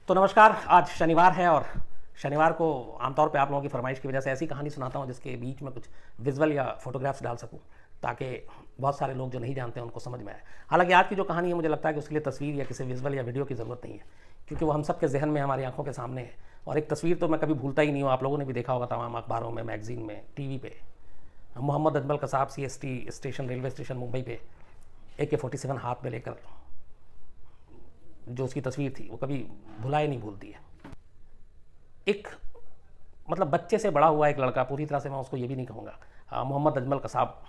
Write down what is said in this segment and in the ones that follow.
तो नमस्कार। आज शनिवार है और शनिवार को आमतौर पे आप लोगों की फरमाइश की वजह से ऐसी कहानी सुनाता हूँ जिसके बीच में कुछ विजुअल या फोटोग्राफ्स डाल सकूँ, ताकि बहुत सारे लोग जो नहीं जानते हैं उनको समझ में आए। हालांकि आज की जो कहानी है मुझे लगता है कि उसके लिए तस्वीर या किसी विजुअल या वीडियो की ज़रूरत नहीं है, क्योंकि वो हम सब के जहन में, हमारी आंखों के सामने है। और एक तस्वीर तो मैं कभी भूलता ही नहीं हूँ, आप लोगों ने भी देखा होगा तमाम अखबारों में, मैगजीन में, टीवी पे। Mohammad Ajmal Kasab CST station, railway station Mumbai पे AK-47 हाथ में लेकर जो उसकी तस्वीर थी वो कभी भुलाए नहीं भूलती है। एक मतलब बच्चे से बड़ा हुआ एक लड़का, पूरी तरह से मैं उसको ये भी नहीं कहूँगा। मोहम्मद अजमल कसाब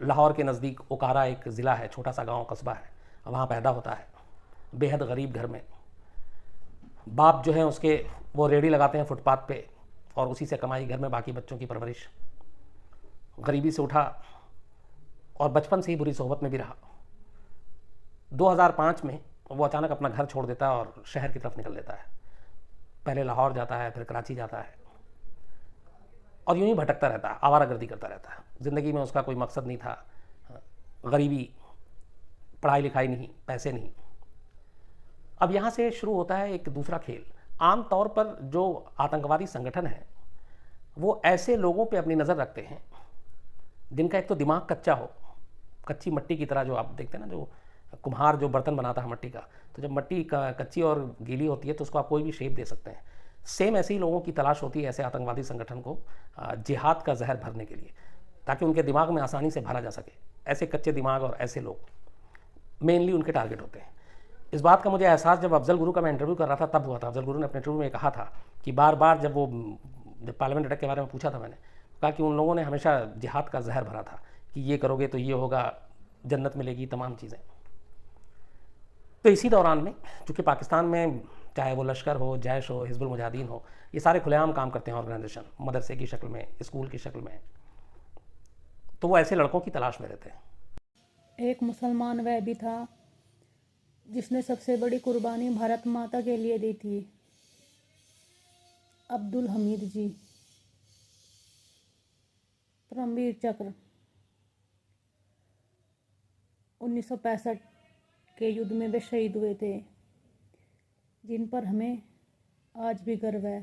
लाहौर के नज़दीक ओकारा एक ज़िला है, छोटा सा गांव कस्बा है, वहाँ पैदा होता है बेहद गरीब घर में। बाप जो है उसके, वो रेडी लगाते हैं फुटपाथ पे और उसी से कमाई, घर में बाकी बच्चों की परवरिश। गरीबी से उठा और बचपन से ही बुरी सोहबत में भी रहा। 2005 में वो अचानक अपना घर छोड़ देता है और शहर की तरफ निकल लेता है। पहले लाहौर जाता है, फिर कराची जाता है और यूं ही भटकता रहता है, आवारागर्दी करता रहता है। ज़िंदगी में उसका कोई मकसद नहीं था। गरीबी, पढ़ाई लिखाई नहीं, पैसे नहीं। अब यहाँ से शुरू होता है एक दूसरा खेल। आम तौर पर जो आतंकवादी संगठन है वो ऐसे लोगों पे अपनी नज़र रखते हैं जिनका एक तो दिमाग कच्चा हो, कच्ची मट्टी की तरह। जो आप देखते हैं ना, जो कुम्हार जो बर्तन बनाता है मट्टी का, तो जब मट्टी का कच्ची और गीली होती है तो उसको आप कोई भी शेप दे सकते हैं। सेम ऐसे ही लोगों की तलाश होती है ऐसे आतंकवादी संगठन को जिहाद का जहर भरने के लिए, ताकि उनके दिमाग में आसानी से भरा जा सके। ऐसे कच्चे दिमाग और ऐसे लोग मेनली उनके टारगेट होते हैं। इस बात का मुझे एहसास जब अफजल गुरु का मैं इंटरव्यू कर रहा था तब हुआ था। अफजल गुरु ने अपने इंटरव्यू में कहा था कि बार बार जब पार्लियामेंट अटैक के बारे में पूछा था मैंने, कहा कि उन लोगों ने हमेशा जिहाद का जहर भरा था कि ये करोगे तो ये होगा, जन्नत मिलेगी, तमाम चीज़ें। तो इसी दौरान में, चूँकि पाकिस्तान में चाहे वो लश्कर हो, जैश हो, हिजबुल मुजाहिदीन हो, ये सारे खुलेआम काम करते हैं ऑर्गेनाइजेशन, मदरसे की शक्ल में, स्कूल की शक्ल में। तो वो ऐसे लड़कों की तलाश में रहते हैं। एक मुसलमान वह भी था जिसने सबसे बड़ी कुर्बानी भारत माता के लिए दी थी, अब्दुल हमीद जी, परमवीर चक्र। 1965 के युद्ध में वे शहीद हुए थे, जिन पर हमें आज भी गर्व है।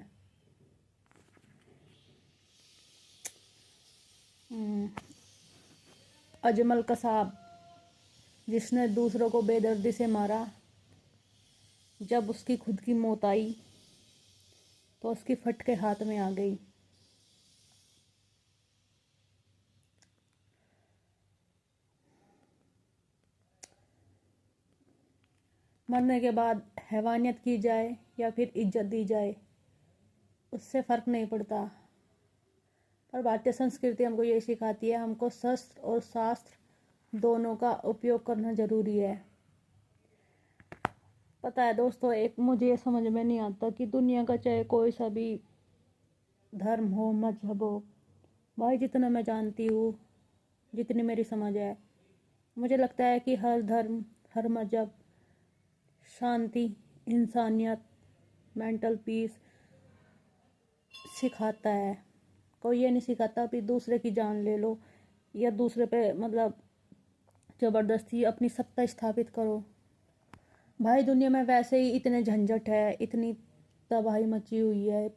अजमल कसाब, जिसने दूसरों को बेदर्दी से मारा, जब उसकी खुद की मौत आई तो उसकी फटके हाथ में आ गई। मरने के बाद हैवानियत की जाए या फिर इज्जत दी जाए, उससे फ़र्क नहीं पड़ता। पर भारतीय संस्कृति हमको ये सिखाती है, हमको शस्त्र और शास्त्र दोनों का उपयोग करना ज़रूरी है। पता है दोस्तों, एक मुझे ये समझ में नहीं आता कि दुनिया का चाहे कोई सा भी धर्म हो, मजहब हो, भाई जितना मैं जानती हूँ, जितनी मेरी समझ है, मुझे लगता है कि हर धर्म, हर मजहब शांति, इंसानियत, मेंटल पीस सिखाता है। कोई ये नहीं सिखाता कि दूसरे की जान ले लो या दूसरे पे मतलब ज़बरदस्ती अपनी सत्ता स्थापित करो। भाई दुनिया में वैसे ही इतने झंझट है, इतनी तबाही मची हुई है,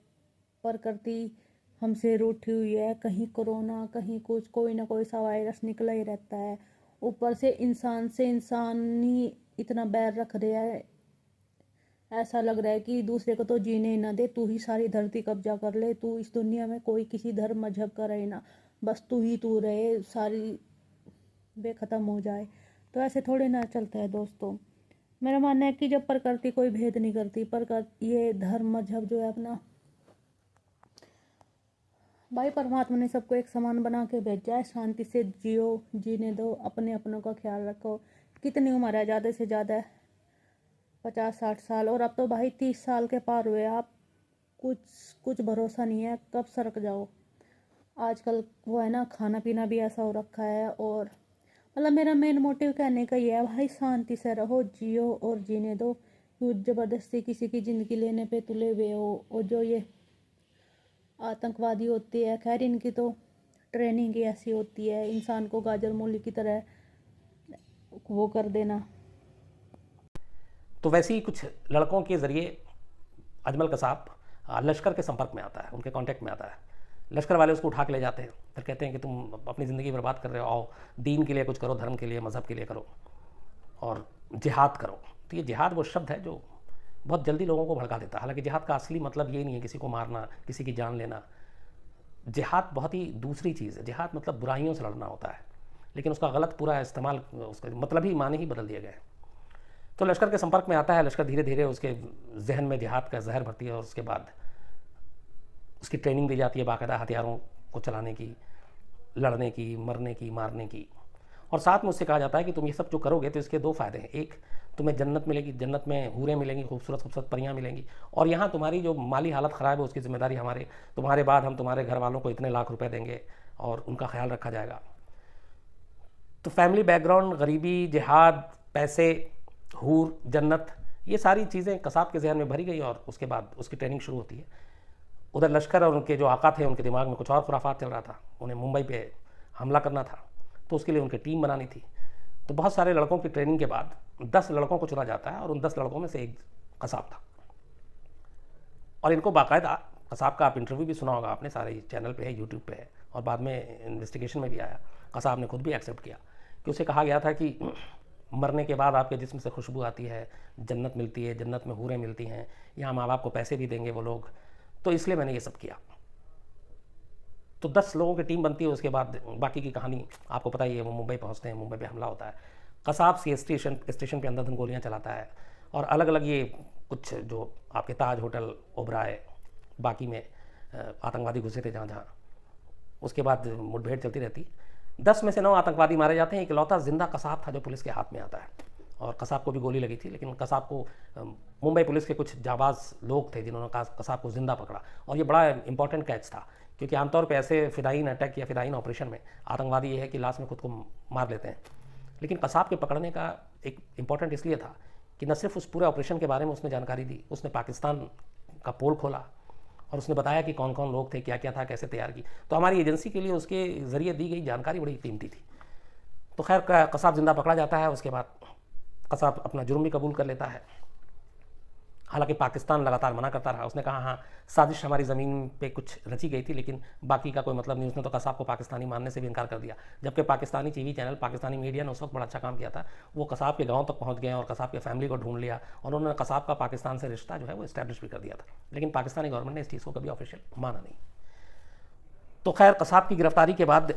प्रकृति हमसे रूठी हुई है, कहीं कोरोना, कहीं कुछ, कोई ना कोई सा वायरस निकला ही रहता है। ऊपर से इंसान ही इतना बैर रख रहा है, ऐसा लग रहा है कि दूसरे को तो जीने ही ना दे, तू ही सारी धरती कब्जा कर ले, तू इस दुनिया में कोई किसी धर्म मजहब का रहे ना, बस तू ही तू रहे, सारी बेखत्म हो जाए। तो ऐसे थोड़े ना चलता है दोस्तों। मेरा मानना है कि जब प्रकृति कोई भेद नहीं करती, प्रकृति ये धर्म मजहब जो है अपना, भाई परमात्मा ने सबको एक समान बना के भेजा है। शांति से जियो, जीने दो, अपने अपनों का ख्याल रखो। कितनी उम्र है, ज़्यादा से ज़्यादा 50-60 साल, और अब तो भाई 30 साल के पार हुए आप। कुछ कुछ भरोसा नहीं है कब सरक जाओ। आजकल वो है ना, खाना पीना भी ऐसा हो रखा है। और मतलब मेरा मेन मोटिव कहने का ये है, भाई शांति से रहो, जियो और जीने दो। क्यों ज़बरदस्ती किसी की ज़िंदगी लेने पे तुले हुए हो। और जो ये आतंकवादी होती है, खैर इनकी तो ट्रेनिंग ही ऐसी होती है, इंसान को गाजर मूली की तरह वो कर देना। तो वैसे ही कुछ लड़कों के ज़रिए अजमल कसाब लश्कर के संपर्क में आता है, उनके कांटेक्ट में आता है। लश्कर वाले उसको उठा के ले जाते हैं, फिर कहते हैं कि तुम अपनी ज़िंदगी बर्बाद कर रहे हो, आओ दीन के लिए कुछ करो, धर्म के लिए, मज़हब के लिए करो और जिहाद करो। तो ये जिहाद वो शब्द है जो बहुत जल्दी लोगों को भड़का देता है। हालांकि जिहाद का असली मतलब ये नहीं है किसी को मारना, किसी की जान लेना। जिहाद बहुत ही दूसरी चीज़ है। जिहाद मतलब बुराइयों से लड़ना होता है, लेकिन उसका गलत पूरा इस्तेमाल, उसका मतलब ही माने ही बदल दिए गए। तो लश्कर के संपर्क में आता है, लश्कर धीरे धीरे उसके जहन में जिहाद का जहर भरती है और उसके बाद उसकी ट्रेनिंग दी जाती है बाकायदा हथियारों को चलाने की, लड़ने की, मरने की, मारने की। और साथ में उससे कहा जाता है कि तुम ये सब जो करोगे तो इसके दो फ़ायदे हैं। एक, तुम्हें जन्नत मिलेगी, जन्नत में हूरें मिलेंगी, खूबसूरत खूबसूरत परियाँ मिलेंगी, और यहाँ तुम्हारी जो माली हालत ख़राब है उसकी ज़िम्मेदारी हमारे, तुम्हारे बाद हम तुम्हारे घर वालों को इतने लाख रुपए देंगे और उनका ख्याल रखा जाएगा। तो फैमिली बैकग्राउंड, गरीबी, जिहाद, पैसे, हूर, जन्नत, ये सारी चीज़ें कसाब के जहन में भरी गई और उसके बाद उसकी ट्रेनिंग शुरू होती है। उधर लश्कर और उनके जो आका थे उनके दिमाग में कुछ और खुराफात चल रहा था, उन्हें मुंबई पे हमला करना था, तो उसके लिए उनकी टीम बनानी थी। तो बहुत सारे लड़कों की ट्रेनिंग के बाद 10 लड़कों को चुना जाता है और उन 10 लड़कों में से एक कसाब था। और इनको बाकायदा, कसाब का आप इंटरव्यू भी सुना होगा आपने, सारे चैनल पे है, यूट्यूब पे है, और बाद में इन्वेस्टिगेशन में भी आया। कसाब ने खुद भी एक्सेप्ट किया कि उसे कहा गया था कि मरने के बाद आपके जिस्म से खुशबू आती है, जन्नत मिलती है, जन्नत में हूरें मिलती हैं, यहाँ माँ बाप को पैसे भी देंगे वो लोग, तो इसलिए मैंने ये सब किया। तो 10 लोगों की टीम बनती है। उसके बाद बाकी की कहानी आपको पता ही है। वो मुंबई पहुंचते हैं, मुंबई पे हमला होता है, कसाब सी स्टेशन पे अंधाधुंध गोलियां चलाता है, और अलग अलग ये कुछ जो आपके ताज होटल, ओबराय, बाकी में आतंकवादी घुसे थे जहाँ जहाँ, उसके बाद मुठभेड़ चलती रहती। 10 में से 9 आतंकवादी मारे जाते हैं। इकलौता जिंदा कसाब था जो पुलिस के हाथ में आता है, और कसाब को भी गोली लगी थी, लेकिन कसाब को मुंबई पुलिस के कुछ जाबाज लोग थे जिन्होंने कसाब को जिंदा पकड़ा। और ये बड़ा इंपॉर्टेंट कैच था, क्योंकि आमतौर पे ऐसे फिदाइन अटैक या फिदाइन ऑपरेशन में आतंकवादी ये है कि लास्ट में खुद को मार लेते हैं, लेकिन कसाब के पकड़ने का एक इम्पॉर्टेंट इसलिए था कि न सिर्फ उस पूरे ऑपरेशन के बारे में उसने जानकारी दी, उसने पाकिस्तान का पोल खोला और उसने बताया कि कौन कौन लोग थे, क्या क्या था, कैसे तैयार की। तो हमारी एजेंसी के लिए उसके ज़रिए दी गई जानकारी बड़ी कीमती थी। तो खैर कसाब जिंदा पकड़ा जाता है। उसके बाद कसाब अपना जुर्म भी कबूल कर लेता है। हालांकि पाकिस्तान लगातार मना करता रहा। उसने कहा हाँ, साजिश हमारी ज़मीन पे कुछ रची गई थी, लेकिन बाकी का कोई मतलब नहीं। उसने तो कसाब को पाकिस्तानी मानने से भी इनकार कर दिया, जबकि Pakistani TV channel, Pakistani media ने उस वक्त बड़ा अच्छा काम किया था। वो कसाब के गांव तक पहुंच गए और कसाब के फैमिली को ढूंढ लिया, और उन्होंने कसाब का पाकिस्तान से रिश्ता जो है वो इस्टेब्लिश भी कर दिया था। लेकिन पाकिस्तानी गवर्नमेंट ने इस चीज़ को कभी ऑफिशियल माना नहीं। तो खैर कसाब की गिरफ्तारी के बाद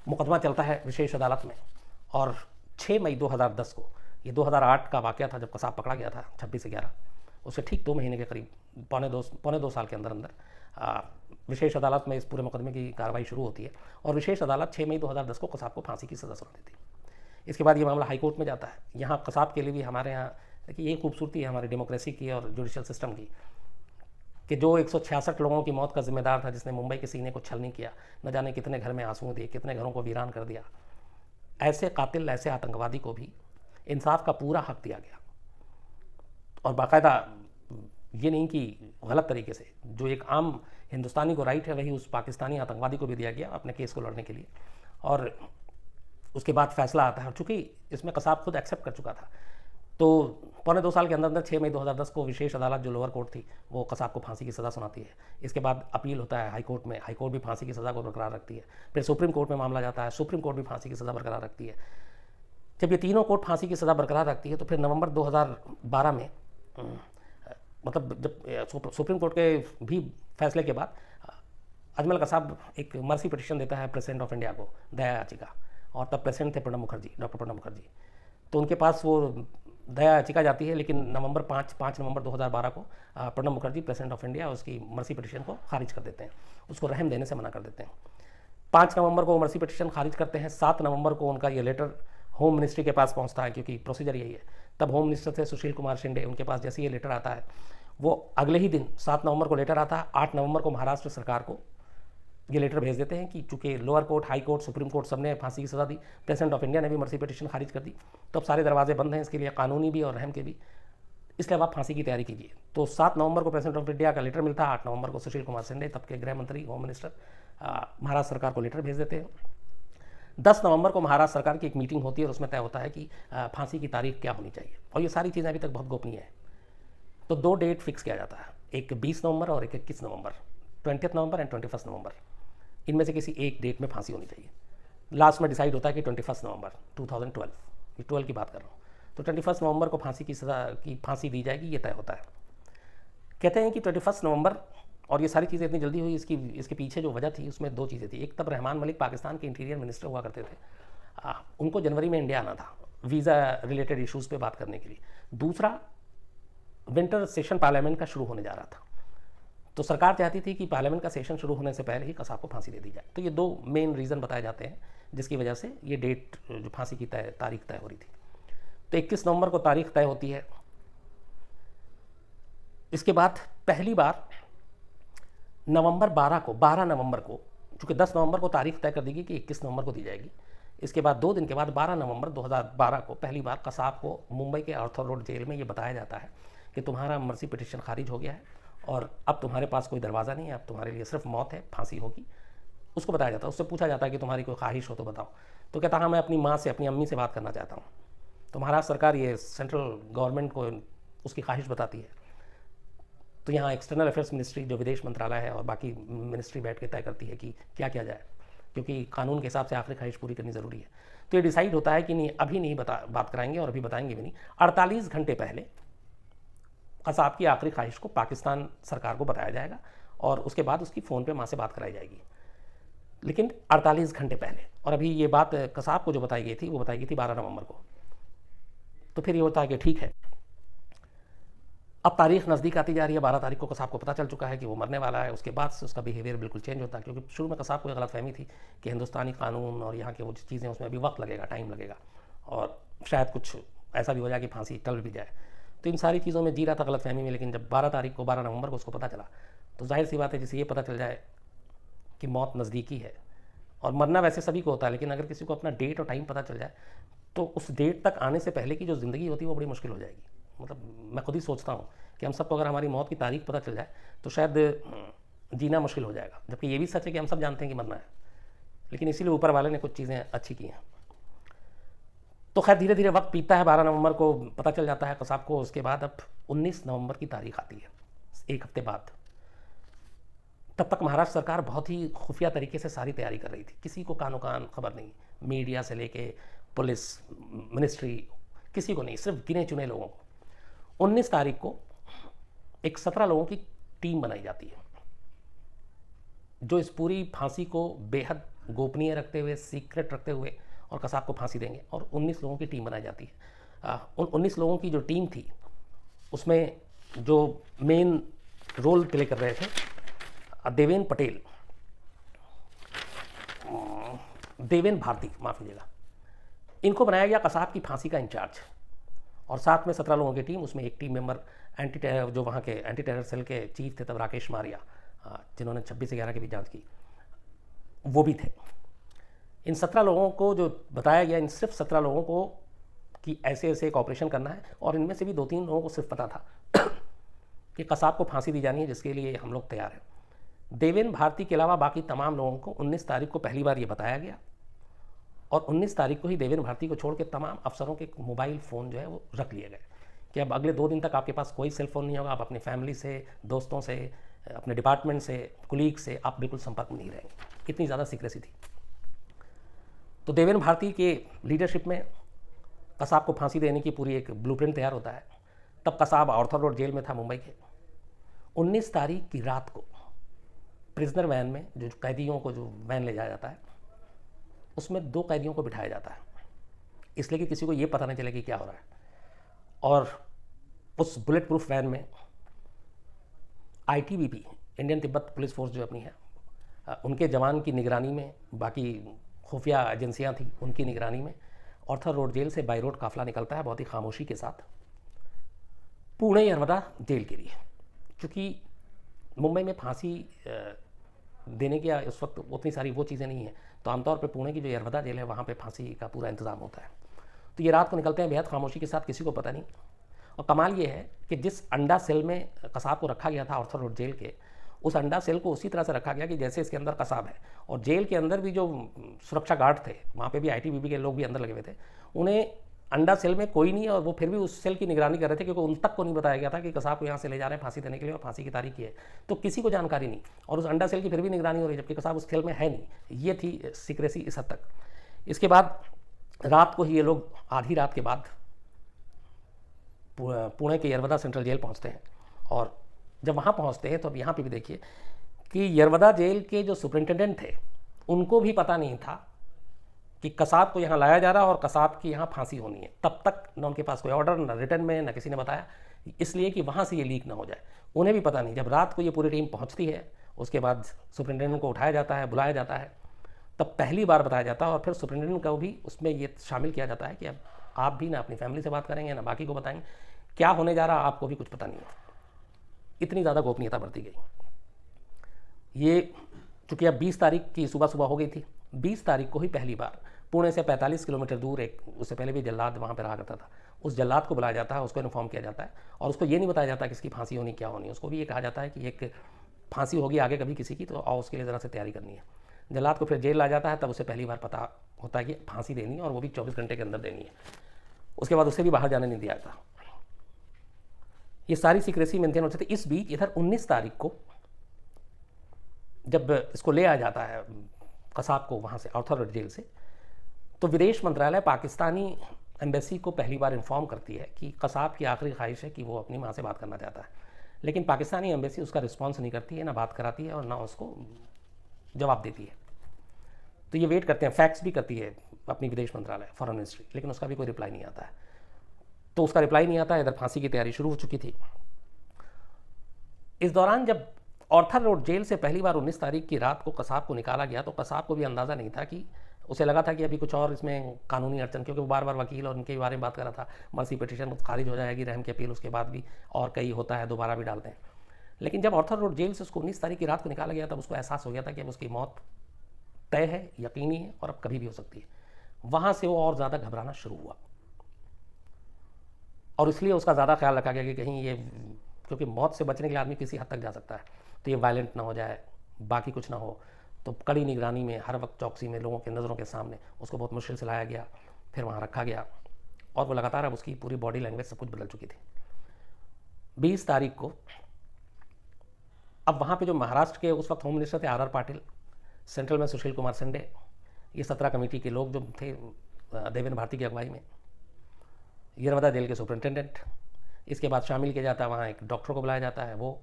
मुकदमा चलता है विशेष अदालत में, और 6 मई 2010 को, ये 2008 का वाक़या था जब कसाब पकड़ा गया था 26/11, उससे ठीक 2 महीने के करीब, पौने दो साल के अंदर अंदर विशेष अदालत में इस पूरे मुकदमे की कार्रवाई शुरू होती है। और विशेष अदालत 6 मई 2010 को कसाब को फांसी की सज़ा सुना देती है। इसके बाद ये मामला हाई कोर्ट में जाता है। यहाँ कसाब के लिए भी, हमारे यहाँ देखिए ये खूबसूरती है हमारी डेमोक्रेसी की और जुडिशल सिस्टम की, कि जो 166 लोगों की मौत का जिम्मेदार था, जिसने मुंबई के सीने को छलनी किया, न जाने कितने घर में आंसू दिए, कितने घरों को वीरान कर दिया, ऐसे कातिल, ऐसे आतंकवादी को भी इंसाफ का पूरा हक दिया गया। और बाकायदा ये नहीं कि गलत तरीके से, जो एक आम हिंदुस्तानी को राइट है वही उस पाकिस्तानी आतंकवादी को भी दिया गया अपने केस को लड़ने के लिए। और उसके बाद फैसला आता है, और चूँकि इसमें कसाब खुद एक्सेप्ट कर चुका था, तो पौने 2 साल के अंदर अंदर 6 मई 2010 को विशेष अदालत जो लोअर कोर्ट थी वो कसाब को फांसी की सज़ा सुनाती है। इसके बाद अपील होता है हाई कोर्ट में, हाई कोर्ट भी फांसी की सज़ा को बरकरार रखती है। फिर सुप्रीम कोर्ट में मामला जाता है, सुप्रीम कोर्ट भी फांसी की सज़ा बरकरार रखती है। जब ये तीनों कोर्ट फांसी की सज़ा बरकरार रखती है, तो फिर नवंबर 2012 में, मतलब जब सुप्रीम कोर्ट के भी फैसले के बाद अजमल कसाब एक मर्सी पिटिशन देता है प्रेसिडेंट ऑफ इंडिया को, दया याचिका, और तब प्रेसिडेंट थे प्रणब मुखर्जी, डॉक्टर प्रणब मुखर्जी। तो उनके पास वो दया याचिका जाती है, लेकिन 5 नवंबर 2012 को Pranab Mukherjee president of India उसकी मर्सी पिटिशन को खारिज कर देते हैं, उसको रहम देने से मना कर देते हैं। 5 नवंबर को मर्सी पिटिशन खारिज करते हैं। 7 नवंबर को उनका ये लेटर होम मिनिस्ट्री के पास पहुंचता है, क्योंकि प्रोसीजर यही है। तब होम मिनिस्टर थे सुशील कुमार शिंदे, उनके पास जैसे ये लेटर आता है, वो अगले ही दिन 7 नवंबर को लेटर आता है। 8 नवंबर को महाराष्ट्र सरकार को ये लेटर भेज देते हैं कि चूंकि lower court, high court, supreme court सबने फांसी की सज़ा दी, प्रेसिडेंट ऑफ इंडिया ने भी मर्सी पिटिशन खारिज कर दी, तो अब सारे दरवाजे बंद हैं इसके लिए, कानूनी भी और रहम के भी, इसलिए अब आप फांसी की तैयारी कीजिए। तो 7 नवंबर को प्रेसिडेंट ऑफ इंडिया का लेटर मिलता है। 8 नवंबर को सुशील कुमार शिंदे, तब के गृह मंत्री, होम मिनिस्टर, महाराष्ट्र सरकार को लेटर भेज देते हैं। 10 नवंबर को महाराष्ट्र सरकार की एक मीटिंग होती है और उसमें तय होता है कि फांसी की तारीख क्या होनी चाहिए, और ये सारी चीज़ें अभी तक बहुत गोपनीय है। तो 2 डेट फिक्स किया जाता है, एक 20 नवंबर और एक 21 नवंबर, 20 नवंबर एंड 21 नवंबर। इनमें से किसी एक डेट में फांसी होनी चाहिए। लास्ट में डिसाइड होता है कि 21 नवंबर 2012, ये 12 की बात कर रहा हूँ, तो 21 नवंबर को फांसी की सज़ा की फांसी दी जाएगी, ये तय होता है। कहते हैं कि 21 नवंबर, और ये सारी चीज़ें इतनी जल्दी हुई, इसके पीछे जो वजह थी उसमें 2 चीज़ें थी। एक, तब रहमान मलिक पाकिस्तान के इंटीरियर मिनिस्टर हुआ करते थे, उनको जनवरी में इंडिया आना था वीज़ा रिलेटेड इश्यूज़ पे बात करने के लिए। दूसरा, विंटर सेशन पार्लियामेंट का शुरू होने जा रहा था, तो सरकार चाहती थी कि पार्लियामेंट का सेशन शुरू होने से पहले ही कसाब को फांसी दे दी जाए। तो ये 2 मेन रीज़न बताए जाते हैं जिसकी वजह से ये डेट, जो फांसी की तारीख तय हो रही थी। तो 21 नवंबर को तारीख तय होती है। इसके बाद पहली बार नवंबर 12 नवंबर को, चूँकि 10 नवंबर को तारीख तय कर दी गई कि 21 नवंबर को दी जाएगी, इसके बाद 2 दिन के बाद 12 नवंबर 2012 को पहली बार कसाब को मुंबई के आर्थर रोड जेल में ये बताया जाता है कि तुम्हारा मर्सी पिटिशन खारिज हो गया है और अब तुम्हारे पास कोई दरवाज़ा नहीं है, अब तुम्हारे लिए सिर्फ मौत है, फांसी होगी। उसको बताया जाता है, उससे पूछा जाता है कि तुम्हारी कोई ख्वाहिश हो तो बताओ। तो कहता हाँ, मैं अपनी माँ से, अपनी अम्मी से बात करना चाहता हूँ। तो महाराष्ट्र सरकार ये सेंट्रल गवर्नमेंट को उसकी ख्वाहिश बताती है। तो यहाँ एक्सटर्नल अफेयर्स मिनिस्ट्री, जो विदेश मंत्रालय है, और बाकी मिनिस्ट्री बैठ के तय करती है कि क्या किया जाए, क्योंकि कानून के हिसाब से आखिरी ख्वाहिश पूरी करनी ज़रूरी है। तो ये डिसाइड होता है कि नहीं, अभी नहीं बात कराएंगे और अभी बताएंगे भी नहीं। 48 घंटे पहले कसाब की आखिरी ख्वाहिश को पाकिस्तान सरकार को बताया जाएगा और उसके बाद उसकी फ़ोन पे माँ से बात कराई जाएगी, लेकिन 48 घंटे पहले। और अभी ये बात कसाब को जो बताई गई थी वो बताई गई थी 12 नवंबर को। तो फिर ये होता है कि ठीक है, अब तारीख नज़दीक आती जा रही है। 12 तारीख को कसाब को पता चल चुका है कि वो मरने वाला है। उसके बाद से उसका बिहेवियर बिल्कुल चेंज होता है, क्योंकि शुरू में कसाब को एक गलतफहमी थी कि हिंदुस्तानी कानून और यहाँ के वो चीज़ें, उसमें अभी वक्त लगेगा, टाइम लगेगा, और शायद कुछ ऐसा भी हो जाए कि फांसी टल भी जाए। तो इन सारी चीज़ों में जी रहा था गलतफहमी में। लेकिन जब 12 नवंबर को उसको पता चला, तो जाहिर सी बात है, जैसे ये पता चल जाए कि मौत नज़दीकी है, और मरना वैसे सभी को होता है, लेकिन अगर किसी को अपना डेट और टाइम पता चल जाए तो उस डेट तक आने से पहले की जो ज़िंदगी होती है वो बड़ी मुश्किल हो जाएगी। मतलब मैं खुद ही सोचता हूँ कि हम सबको अगर हमारी मौत की तारीख पता चल जाए तो शायद जीना मुश्किल हो जाएगा। जबकि ये भी सच है कि हम सब जानते हैं कि मरना है, लेकिन इसीलिए ऊपर वाले ने कुछ चीज़ें अच्छी की हैं। तो खैर धीरे धीरे वक्त बीतता है। 12 नवंबर को पता चल जाता है कसाब को। उसके बाद अब 19 नवंबर की तारीख आती है, एक हफ्ते बाद। तब तक महाराष्ट्र सरकार बहुत ही खुफिया तरीके से सारी तैयारी कर रही थी, किसी को कानो कान खबर नहीं, मीडिया से लेके पुलिस, मिनिस्ट्री, किसी को नहीं, सिर्फ गिने चुने लोगों को। 19 तारीख को एक 17 लोगों की टीम बनाई जाती है, जो इस पूरी फांसी को बेहद गोपनीय रखते हुए, सीक्रेट रखते हुए और कसाब को फांसी देंगे, और 19 लोगों की टीम बनाई जाती है। उन 19 लोगों की जो टीम थी, उसमें जो मेन रोल प्ले कर रहे थे देवेन पटेल, देवेन भारती, माफ़ कीजिएगा, इनको बनाया गया कसाब की फांसी का इंचार्ज। और साथ में 17 लोगों की टीम, उसमें एक टीम मेंबर एंटी टेरर, जो वहाँ के एंटी टेरर सेल के चीफ थे तब, राकेश मारिया, जिन्होंने 26/11 की भी जांच की, वो भी थे। इन 17 लोगों को जो बताया गया, इन सिर्फ 17 लोगों को कि ऐसे ऐसे एक ऑपरेशन करना है, और इनमें से भी 2-3 लोगों को सिर्फ पता था कि कसाब को फांसी दी जानी है, जिसके लिए हम लोग तैयार हैं। देवेन भारती के अलावा बाकी तमाम लोगों को 19 तारीख को पहली बार ये बताया गया, और 19 तारीख को ही देवेन भारती को छोड़ के तमाम अफसरों के मोबाइल फ़ोन जो है वो रख लिए गए कि अब अगले 2 दिन तक आपके पास कोई सेल फ़ोन नहीं होगा, आप अपनी फैमिली से, दोस्तों से, अपने डिपार्टमेंट से, कुलीग से आप बिल्कुल संपर्क में नहीं रहेंगे। इतनी ज़्यादा सीक्रेसी थी। तो देवेन भारती के लीडरशिप में कसाब को फांसी देने की पूरी एक ब्लूप्रिंट तैयार होता है। तब कसाब आर्थर रोड जेल में था, मुंबई के। 19 तारीख की रात को प्रिजनर वैन में, जो कैदियों को जो वैन ले जाया जाता है, उसमें 2 कैदियों को बिठाया जाता है, इसलिए कि किसी को ये पता नहीं चले कि क्या हो रहा है। और उस बुलेट प्रूफ वैन में ITBP, Indian Tibet police force जो अपनी है, उनके जवान की निगरानी में, बाकी खुफिया एजेंसियां थी उनकी निगरानी में, आर्थर रोड जेल से बाई रोड काफिला निकलता है बहुत ही खामोशी के साथ पुणे यरवदा जेल के लिए। क्योंकि मुंबई में फांसी देने की उस वक्त उतनी सारी वो चीज़ें नहीं हैं, तो आमतौर पर पुणे की जो यरवदा जेल है वहाँ पे फांसी का पूरा इंतज़ाम होता है। तो ये रात को निकलते हैं बेहद खामोशी के साथ, किसी को पता नहीं। और कमाल ये है कि जिस अंडा सेल में कसाब को रखा गया था आर्थर रोड जेल के, उस अंडा सेल को उसी तरह से रखा गया कि जैसे इसके अंदर कसाब है। और जेल के अंदर भी जो सुरक्षा गार्ड थे, वहाँ पे भी आईटीबीपी के लोग भी अंदर लगे हुए थे, उन्हें अंडा सेल में कोई नहीं है और वो फिर भी उस सेल की निगरानी कर रहे थे, क्योंकि उन तक को नहीं बताया गया था कि कसाब को यहाँ से ले जा रहे हैं फांसी देने के लिए और फांसी की तारीख ये है, तो किसी को जानकारी नहीं। और उस अंडा सेल की फिर भी निगरानी हो रही है, जबकि कसाब उस सेल में है नहीं। ये थी सीक्रेसी इस हद तक। इसके बाद रात को ही ये लोग आधी रात के बाद पुणे के यरवदा सेंट्रल जेल पहुँचते हैं। और जब वहाँ पहुँचते हैं तो अब यहाँ पे भी देखिए कि यरवदा जेल के जो सुपरिंटेंडेंट थे उनको भी पता नहीं था कि कसाब को यहाँ लाया जा रहा है और कसाब की यहाँ फांसी होनी है। तब तक न उनके पास कोई ऑर्डर, न रिटर्न में, न किसी ने बताया, इसलिए कि वहाँ से ये लीक ना हो जाए। उन्हें भी पता नहीं। जब रात को ये पूरी टीम पहुँचती है, उसके बाद सुपरिंटेंडेंट को उठाया जाता है, बुलाया जाता है, तब पहली बार बताया जाता है और फिर सुपरिंटेंडेंट को भी उसमें ये शामिल किया जाता है कि अब आप भी ना अपनी फैमिली से बात करेंगे, ना बाकी को बताएंगे, क्या होने जा रहा है आपको भी कुछ पता नहीं है। इतनी ज़्यादा गोपनीयता बरती गई। ये चूँकि अब 20 तारीख की सुबह सुबह हो गई थी, 20 तारीख को ही पहली बार पुणे से 45 किलोमीटर दूर एक, उससे पहले भी जल्लाद वहाँ पर रहा करता था, उस जल्लाद को बुलाया जाता है, उसको इन्फॉर्म किया जाता है और उसको ये नहीं बताया जाता कि इसकी फांसी होनी क्या होनी है। उसको भी ये कहा जाता है कि एक फांसी होगी आगे कभी किसी की, तो और उसके लिए ज़रा से तैयारी करनी है। जल्लाद को फिर जेल ला जाता है, तब उसे पहली बार पता होता है कि फांसी देनी है और वो भी 24 घंटे के अंदर देनी है। उसके बाद उसे भी बाहर जाने नहीं दिया जाता। ये सारी सीक्रेसी मेंटेन होती थी। इस बीच इधर 19 तारीख को जब इसको ले आया जाता है कसाब को वहाँ से आर्थर रोड जेल से, तो विदेश मंत्रालय पाकिस्तानी एम्बेसी को पहली बार इन्फॉर्म करती है कि कसाब की आखिरी ख्वाहिश है कि वो अपनी माँ से बात करना चाहता है। लेकिन पाकिस्तानी एम्बेसी उसका रिस्पॉन्स नहीं करती है, ना बात कराती है और ना उसको जवाब देती है। तो ये वेट करते हैं, फैक्स भी करती है अपनी विदेश मंत्रालय, फॉरेन मिनिस्ट्री, लेकिन उसका भी कोई रिप्लाई नहीं आता है। तो उसका रिप्लाई नहीं आता है। इधर फांसी की तैयारी शुरू हो चुकी थी। इस दौरान जब आर्थर रोड जेल से पहली बार 19 तारीख की रात को कसाब को निकाला गया, तो कसाब को भी अंदाज़ा नहीं था कि, उसे लगा था कि अभी कुछ और इसमें कानूनी अड़चन, क्योंकि वो बार बार वकील और उनके बारे में बात कर रहा था, मर्सी पिटीशन खारिज हो जाएगी, रहम की अपील उसके बाद भी, और कई होता है, दोबारा भी डालते हैं। लेकिन जब आर्थर रोड जेल से उसको 19 तारीख की रात को निकाला गया, तब उसको एहसास हो गया था कि अब उसकी मौत तय है, यकीनी है और अब कभी भी हो सकती है। वहाँ से वो और ज़्यादा घबराना शुरू हुआ और इसलिए उसका ज़्यादा ख्याल रखा गया कि कहीं ये, क्योंकि मौत से बचने के लिए आदमी किसी हद तक जा सकता है, तो ये वायलेंट ना हो जाए, बाकी कुछ ना हो। तो कड़ी निगरानी में, हर वक्त चौकसी में, लोगों की नज़रों के सामने उसको बहुत मुश्किल से लाया गया, फिर वहाँ रखा गया और वो लगातार, अब उसकी पूरी बॉडी लैंग्वेज सब कुछ बदल चुकी थी। 20 तारीख को अब वहाँ पे जो महाराष्ट्र के उस वक्त होम मिनिस्टर थे आर पाटिल, सेंट्रल में सुशील कुमार शिंदे, ये 17 कमेटी के लोग जो थे देवेंद्र भारती की अगुवाई में, यरवदा जेल के सुपरिंटेंडेंट, इसके बाद शामिल किया जाता है वहाँ एक डॉक्टर को बुलाया जाता है, वो,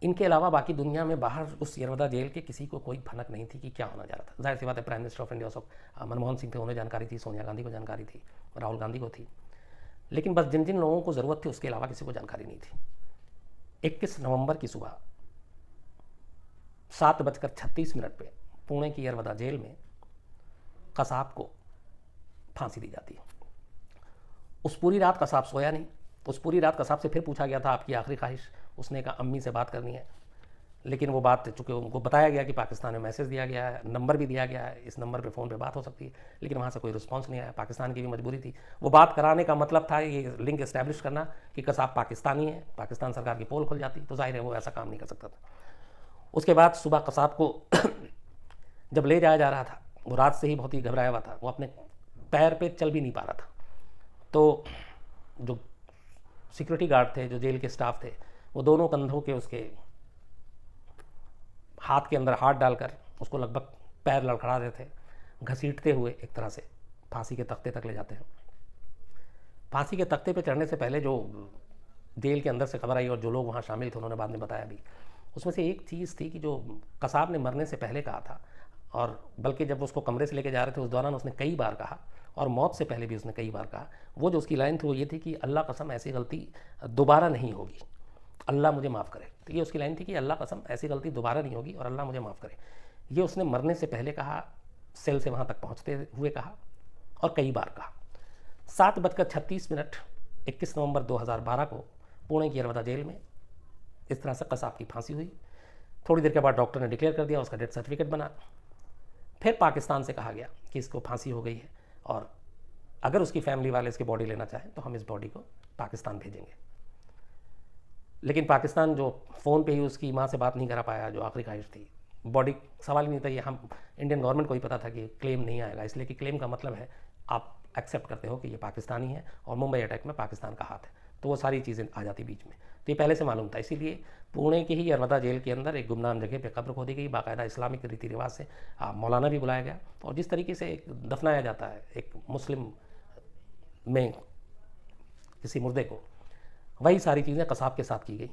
इनके अलावा बाकी दुनिया में बाहर उस यरवदा जेल के किसी को कोई भनक नहीं थी कि क्या होना जा रहा था। जाहिर सी बात है, प्राइम मिनिस्टर ऑफ इंडिया उस वक्त मनमोहन सिंह थे, उन्हें जानकारी थी, सोनिया गांधी को जानकारी थी, राहुल गांधी को थी, लेकिन बस जिन जिन लोगों को ज़रूरत थी उसके अलावा किसी को जानकारी नहीं थी। 21 नवंबर की सुबह 7:36 पे पुणे की यरवदा जेल में कसाब को फांसी दी जाती है। उस पूरी रात कसाब सोया नहीं। उस पूरी रात कसाब से फिर पूछा गया था आपकी आखिरी ख्वाहिश, उसने कहा अम्मी से बात करनी है, लेकिन वो बात, चूँकि उनको बताया गया कि पाकिस्तान में मैसेज दिया गया है, नंबर भी दिया गया है, इस नंबर पे फ़ोन पे बात हो सकती है, लेकिन वहाँ से कोई रिस्पांस नहीं आया। पाकिस्तान की भी मजबूरी थी, वो बात कराने का मतलब था ये लिंक इस्टेब्लिश करना कि कसाब पाकिस्तानी है, पाकिस्तान सरकार की पोल खुल जाती, तो जाहिर है वो ऐसा काम नहीं कर सकता था। उसके बाद सुबह कसाब को जब ले जाया जा रहा था, वो रात से ही बहुत ही घबराया हुआ था, वो अपने पैर पे चल भी नहीं पा रहा था। तो जो सिक्योरिटी गार्ड थे, जो जेल के स्टाफ थे, वो दोनों कंधों के उसके हाथ के अंदर हाथ डालकर उसको लगभग पैर लड़खड़ा देते थे, घसीटते हुए एक तरह से फांसी के तख्ते तक ले जाते हैं। फांसी के तख्ते पे चढ़ने से पहले जो जेल के अंदर से खबर आई और जो लोग वहाँ शामिल थे उन्होंने बाद में बताया भी, उसमें से एक चीज़ थी कि जो कसाब ने मरने से पहले कहा था, और बल्कि जब उसको कमरे से लेके जा रहे थे उस दौरान उसने कई बार कहा, और मौत से पहले भी उसने कई बार कहा, वो जो उसकी लाइन थी वो ये थी कि अल्लाह कसम ऐसी गलती दोबारा नहीं होगी, अल्लाह मुझे माफ़ करे। तो ये उसकी लाइन थी कि अल्लाह कसम ऐसी गलती दोबारा नहीं होगी और अल्लाह मुझे माफ़ करे। ये उसने मरने से पहले कहा, सेल से वहाँ तक पहुँचते हुए कहा और कई बार कहा। 7:36 21 नवंबर 2012 को पुणे की यरवदा जेल में इस तरह से कसाब की फांसी हुई। थोड़ी देर के बाद डॉक्टर ने डिक्लेयर कर दिया, उसका डेथ सर्टिफिकेट बना। फिर पाकिस्तान से कहा गया कि इसको फांसी हो गई है और अगर उसकी फैमिली वाले इसकी बॉडी लेना चाहें तो हम इस बॉडी को पाकिस्तान भेजेंगे। लेकिन पाकिस्तान जो फ़ोन पे ही उसकी माँ से बात नहीं करा पाया, जो आखिरी ख्वाहिश थी, बॉडी सवाल ही नहीं था। ये हम इंडियन गवर्नमेंट को ही पता था कि क्लेम नहीं आएगा, इसलिए कि क्लेम का मतलब है आप एक्सेप्ट करते हो कि ये पाकिस्तानी है और मुंबई अटैक में पाकिस्तान का हाथ है, तो वो सारी चीज़ें आ जाती बीच में। तो ये पहले से मालूम था, इसीलिए पुणे के ही यरवदा जेल के अंदर एक गुमनाम जगह पे कब्र खोदी गई, बाकायदा इस्लामिक रीति रिवाज से मौलाना भी बुलाया गया, और जिस तरीके से एक दफनाया जाता है एक मुस्लिम में किसी मुर्दे को, वही सारी चीज़ें कसाब के साथ की गई,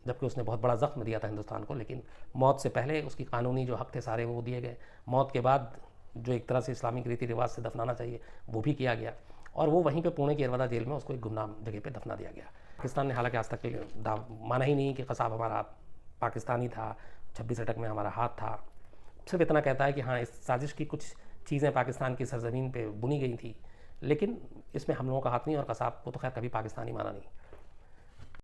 जबकि उसने बहुत बड़ा ज़ख्म दिया था हिंदुस्तान को। लेकिन मौत से पहले उसकी कानूनी जो हक़ थे सारे वो दिए गए, मौत के बाद जो एक तरह से इस्लामिक रीति रिवाज से दफनाना चाहिए वो भी किया गया, और वो वहीं पे पुणे की यरवदा जेल में उसको एक गुमनाम जगह पे दफना दिया गया। पाकिस्तान ने हालांकि आज तक माना ही नहीं कि कसाब हमारा पाकिस्तानी था, 26 अटक में हमारा हाथ था। सिर्फ इतना कहता है कि हाँ, इस साजिश की कुछ चीज़ें पाकिस्तान की सरजमीन पे बुनी गई थी, लेकिन इसमें हम लोगों का हाथ नहीं, और कसाब को तो खैर कभी पाकिस्तानी माना नहीं।